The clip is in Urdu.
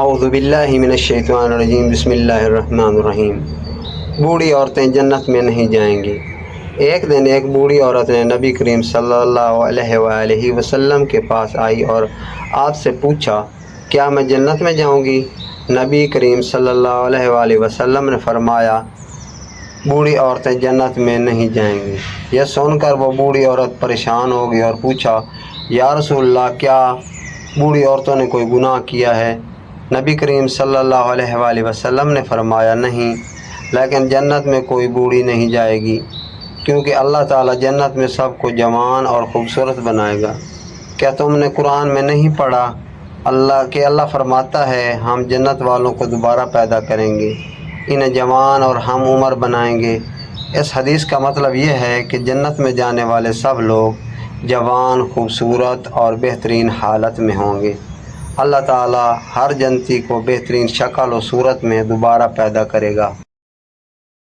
اعوذ باللہ من الشیطان الرجیم بسم اللہ الرحمن الرحیم۔ بوڑھی عورتیں جنت میں نہیں جائیں گی۔ ایک دن ایک بوڑھی عورت نے نبی کریم صلی اللہ علیہ وآلہ وسلم کے پاس آئی اور آپ سے پوچھا، کیا میں جنت میں جاؤں گی؟ نبی کریم صلی اللہ علیہ وآلہ وسلم نے فرمایا، بوڑھی عورتیں جنت میں نہیں جائیں گی۔ یہ سن کر وہ بوڑھی عورت پریشان ہو گئی اور پوچھا، یا رسول اللہ، کیا بوڑھی عورتوں نے کوئی گناہ کیا ہے؟ نبی کریم صلی اللہ علیہ وآلہ وسلم نے فرمایا، نہیں، لیکن جنت میں کوئی بوڑھی نہیں جائے گی، کیونکہ اللہ تعالیٰ جنت میں سب کو جوان اور خوبصورت بنائے گا۔ کیا تم نے قرآن میں نہیں پڑھا اللہ فرماتا ہے، ہم جنت والوں کو دوبارہ پیدا کریں گے، انہیں جوان اور ہم عمر بنائیں گے۔ اس حدیث کا مطلب یہ ہے کہ جنت میں جانے والے سب لوگ جوان، خوبصورت اور بہترین حالت میں ہوں گے۔ اللہ تعالیٰ ہر جنتی کو بہترین شکل و صورت میں دوبارہ پیدا کرے گا۔